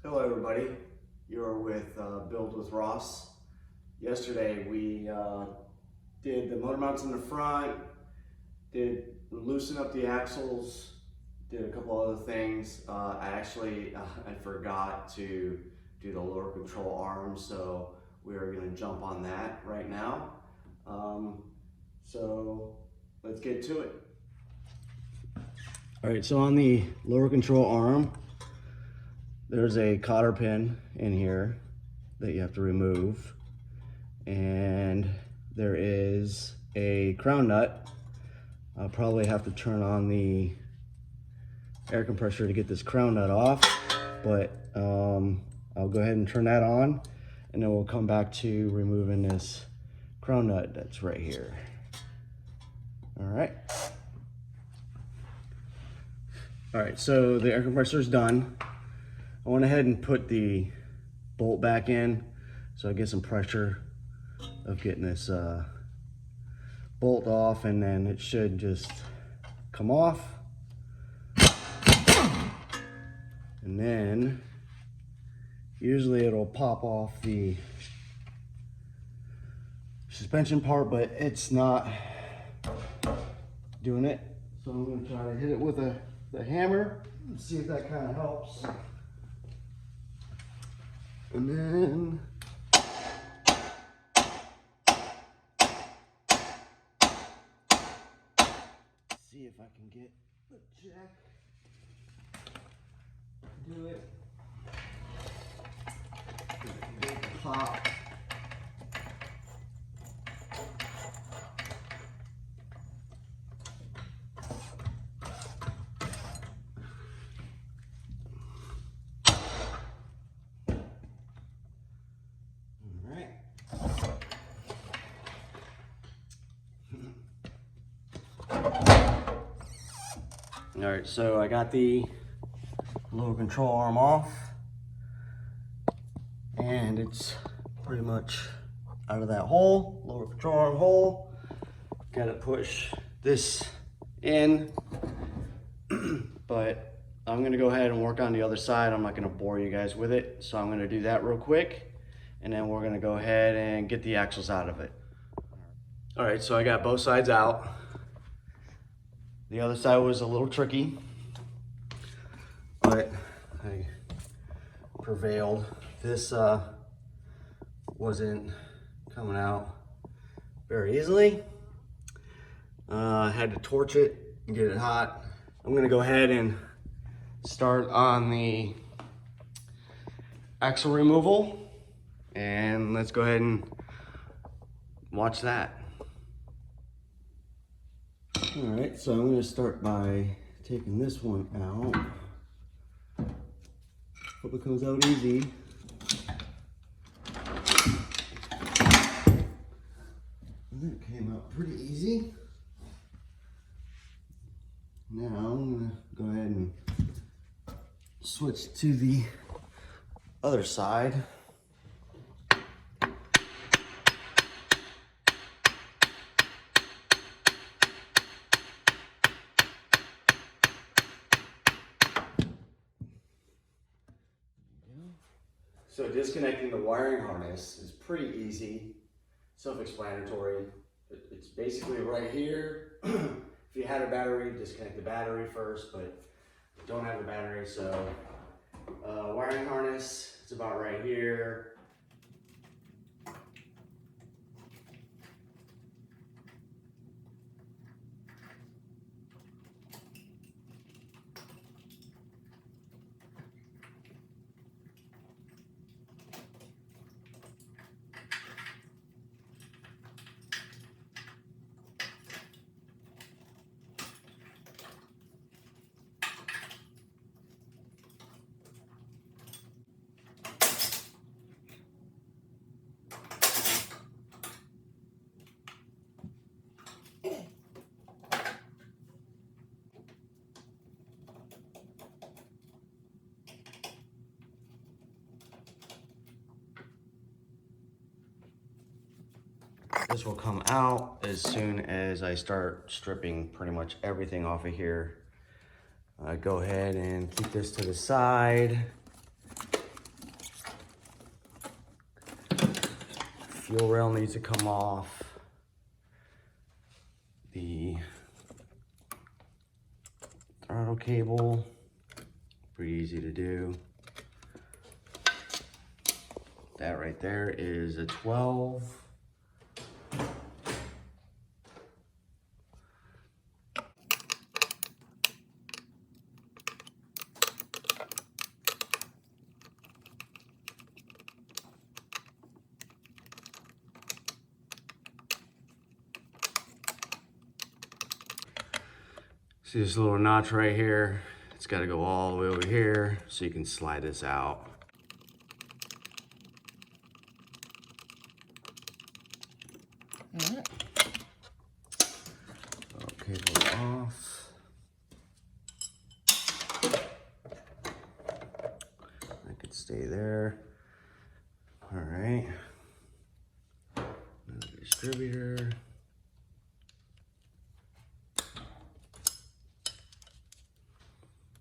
Hello everybody, you're with Build with Ross. Yesterday we did the motor mounts in the front, did loosen up the axles, did a couple other things. I forgot to do the lower control arm, so we are going to jump on that right now. So let's get to it. All right, so on the lower control arm, there's a cotter pin in here that you have to remove, and there is a crown nut. I'll probably have to turn on the air compressor to get this crown nut off, but I'll go ahead and turn that on, and then we'll come back to removing this crown nut that's right here. All right. All right, so the air compressor is done. I went ahead and put the bolt back in so I get some pressure of getting this bolt off, and then it should just come off. And then usually it'll pop off the suspension part, but it's not doing it. So I'm going to try to hit it with the hammer and see if that kind of helps. And then see if I can get the jack to do it. Get the pop. All right, so I got the lower control arm off, and it's pretty much out of that hole, lower control arm hole. Got to push this in, but I'm gonna go ahead and work on the other side. I'm not gonna bore you guys with it, so I'm gonna do that real quick, and then we're gonna go ahead and get the axles out of it. All right, so I got both sides out. The other side was a little tricky, but I prevailed. This wasn't coming out very easily. I had to torch it and get it hot. I'm gonna go ahead and start on the axle removal, and let's go ahead and watch that. All right, so I'm going to start by taking this one out. Hope it comes out easy. That came out pretty easy. Now I'm going to go ahead and switch to the other side. So disconnecting the wiring harness is pretty easy, self-explanatory. It's basically right here. If you had a battery, disconnect the battery first, but don't have a battery, so wiring harness, it's about right here. This will come out as soon as I start stripping pretty much everything off of here. Go ahead and keep this to the side. fuel rail needs to come off. The throttle cable, pretty easy to do. That right there is a 12. See this little notch right here? It's got to go all the way over here so you can slide this out. Okay, go off. I could stay there. All right. Another distributor.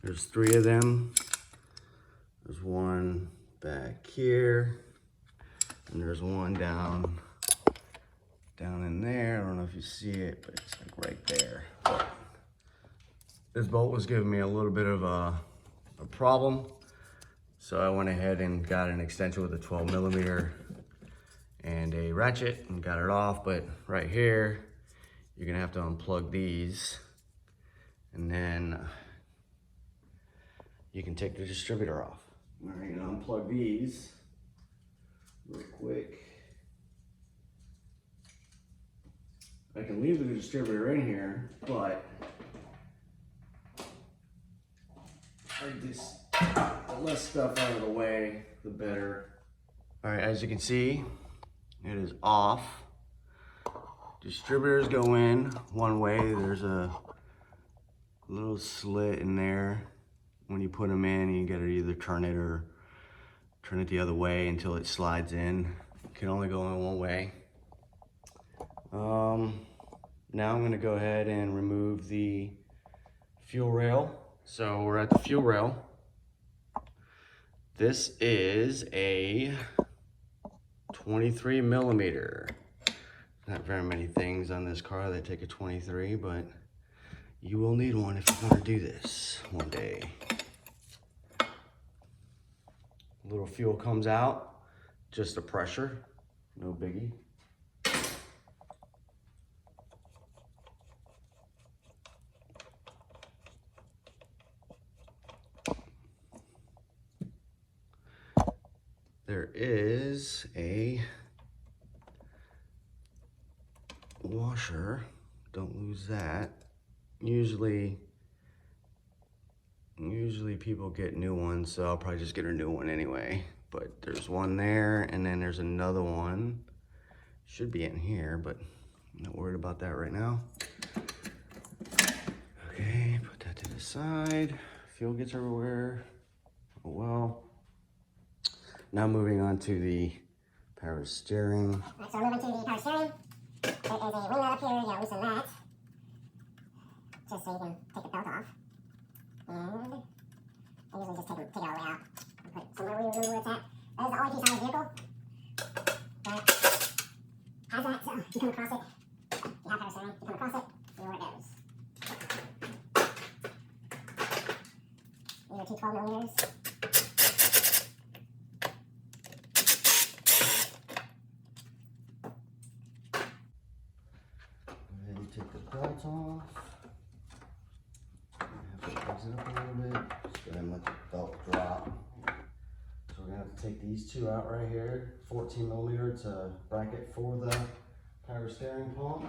There's 3 of them. There's one back here, and there's one down in there. I don't know if you see it, but it's like right there. But this bolt was giving me a little bit of a problem, so I went ahead and got an extension with a 12 millimeter and a ratchet and got it off. But right here, you're gonna have to unplug these, and then you can take the distributor off. All right, you're gonna unplug these real quick. I can leave the distributor in here, but the less stuff out of the way, the better. All right, as you can see, it is off. Distributors go in one way. There's a little slit in there. When you put them in, you gotta either turn it or turn it the other way until it slides in. It can only go in one way. Now I'm gonna go ahead and remove the fuel rail. So we're at the fuel rail. This is a 23 millimeter. Not very many things on this car that take a 23, but you will need one if you want to do this one day. A little fuel comes out, just the pressure, no biggie. There is a washer, don't lose that. Usually people get new ones, so I'll probably just get a new one anyway. But there's one there, and then there's another one. Should be in here, but I'm not worried about that right now. Okay, put that to the side. Fuel gets everywhere. Oh well. Now moving on to the power steering. Alright, so moving to the power steering. There is a ring nut up here, you loosen that. Just so you can take the belt off. And I usually just take it all the way out. And put it somewhere where you remember where it's at. That is the only piece on the vehicle that has that, so you come across it. You have power steering, you come across it, you know where it goes. These are two 12 millimeters. Take the belt off. I have to raise it up a little bit. Just go ahead and let the belt drop. So we're gonna have to take these two out right here. 14 millimeter to bracket for the power steering pump.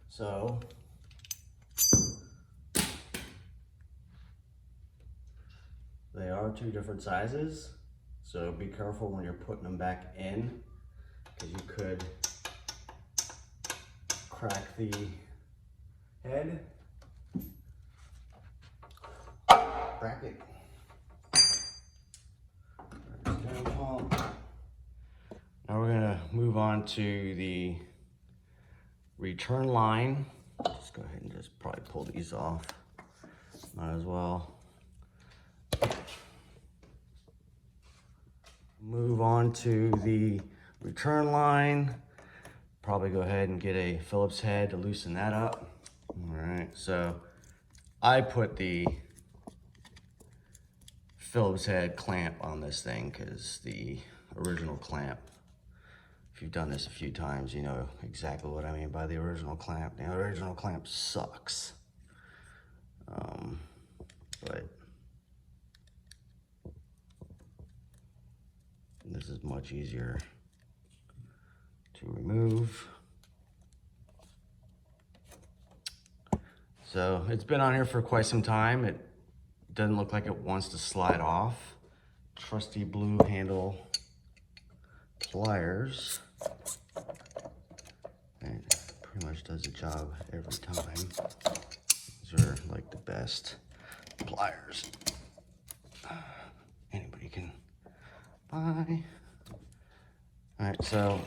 So they are two different sizes, so be careful when you're putting them back in, because you could crack the head. Bracket. Now we're gonna move on to the return line. Just go ahead and just probably pull these off. Might as well. Move on to the return line. Probably go ahead and get a Phillips head to loosen that up. All right, so I put the Phillips head clamp on this thing because the original clamp, if you've done this a few times, you know exactly what I mean by the original clamp. The original clamp sucks. But this is much easier to remove. So it's been on here for quite some time. It doesn't look like it wants to slide off. Trusty blue handle pliers. And it pretty much does the job every time. These are like the best pliers anybody can buy. All right, so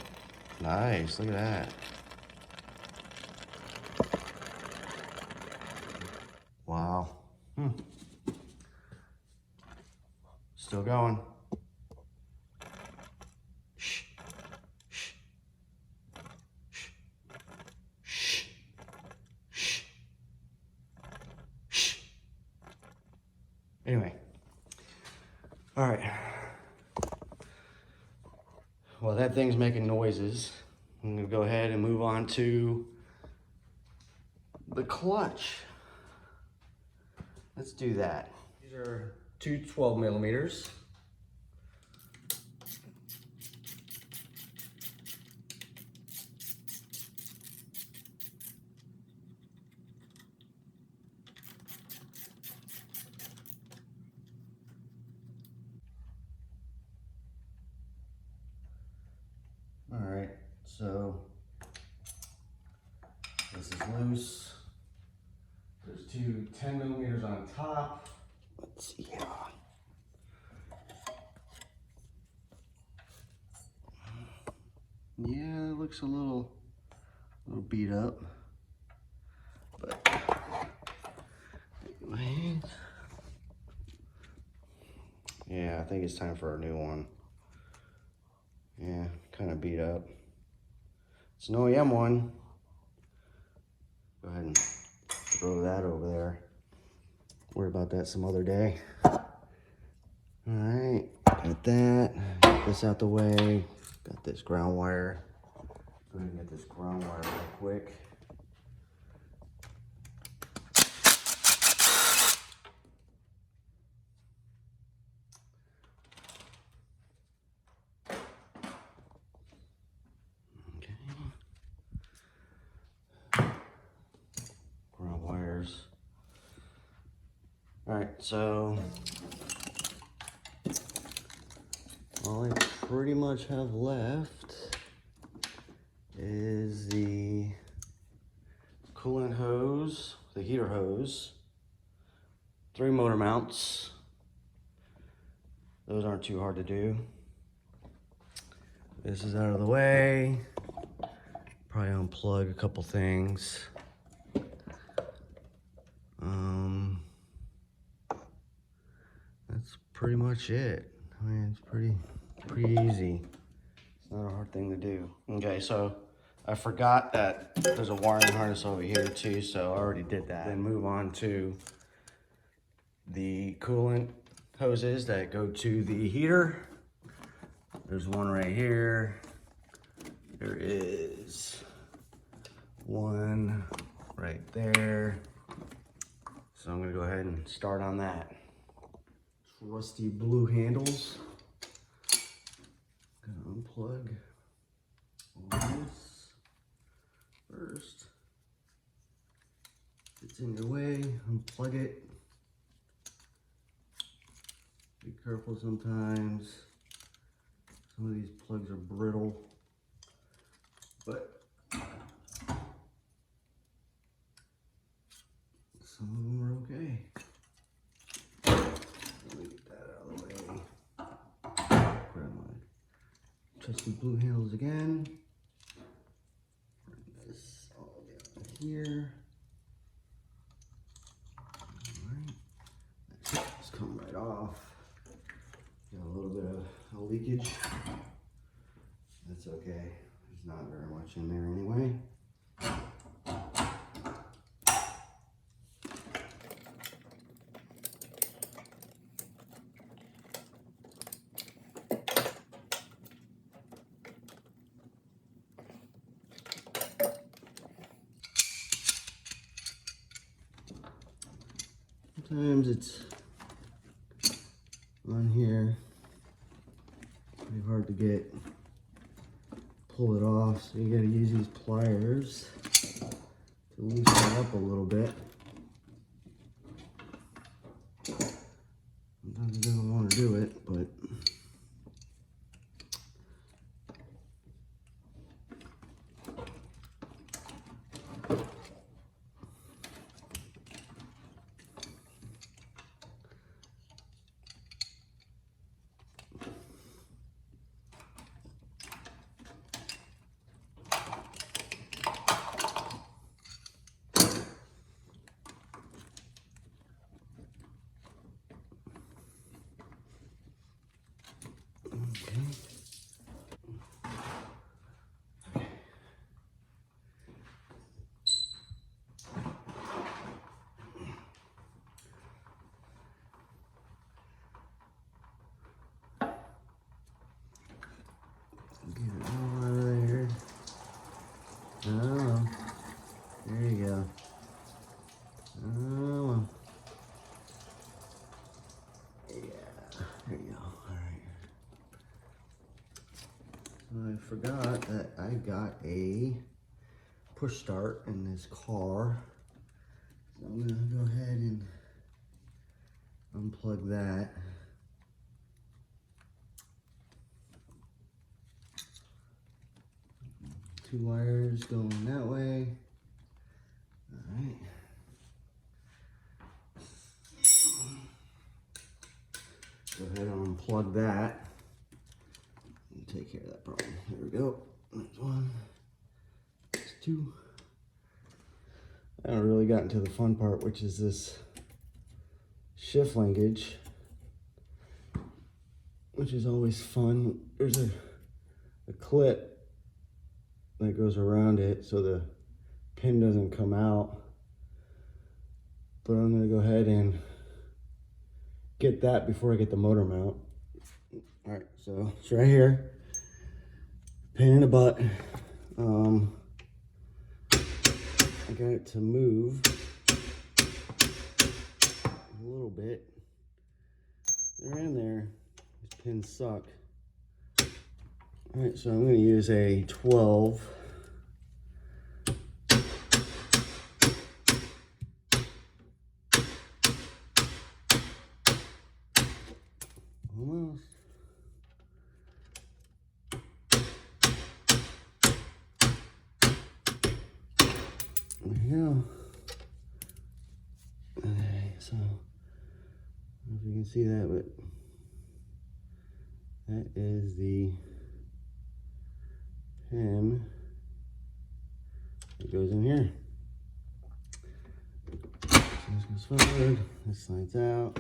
nice, look at that. Wow. Still going. Shh. Shh. Shh. Shh. Shh. Shh. Anyway. All right. Well, that thing's making noises. I'm gonna go ahead and move on to the clutch. Let's do that. These are two 12 millimeters. All right, so this is loose. There's two 10 millimeters on top. Let's see here. Yeah, it looks a little beat up, but anyways. Yeah, I think it's time for a new one. Yeah, kind of beat up. It's an OEM one. Go ahead and throw that over there. Worry about that some other day. All right, got that. Get this out the way. Got this ground wire. Go ahead and get this ground wire real quick. Okay. Ground wires. All right, so all I pretty much have left is the coolant hose, the heater hose, 3 motor mounts. Those aren't too hard to do. This is out of the way. Probably unplug a couple things. That's pretty much it. I mean, it's pretty easy. It's not a hard thing to do. Okay, so I forgot that there's a wiring harness over here too, so I already did that. Then move on to the coolant hoses that go to the heater. There's one right here. There is one right there. So I'm gonna go ahead and start on that. Rusty blue handles. Gonna unplug all this first. If it's in your way, unplug it. Be careful sometimes. Some of these plugs are brittle, but some of them are okay. Let me get that out of the way. Grab my Trusty blue handles again. Bring this all down here. Alright. Just come right off. Got a little bit of leakage. That's okay. There's not very much in there anyway. Sometimes it's on here, pretty hard to pull it off, so you gotta use these pliers to loosen it up a little bit. Sometimes it doesn't want to do it, but get it all out of there. Oh, there you go. Oh, yeah, there you go. All right. So I forgot that I got a push start in this car. So I'm gonna go ahead and unplug that. Two wires going that way. All right. Go ahead and unplug that and take care of that problem. There we go. There's one. There's two. I haven't really gotten to the fun part, which is this shift linkage, which is always fun. There's a clip that goes around it so the pin doesn't come out, but I'm going to go ahead and get that before I get the motor mount. All right, so it's right here, pain in the butt. I got it to move a little bit. They're in there. These pins suck. All right, so I'm going to use a 12. Almost. There you go. Okay, so I don't know if you can see that, but that is the pin that goes in here. So this goes forward, this slides out.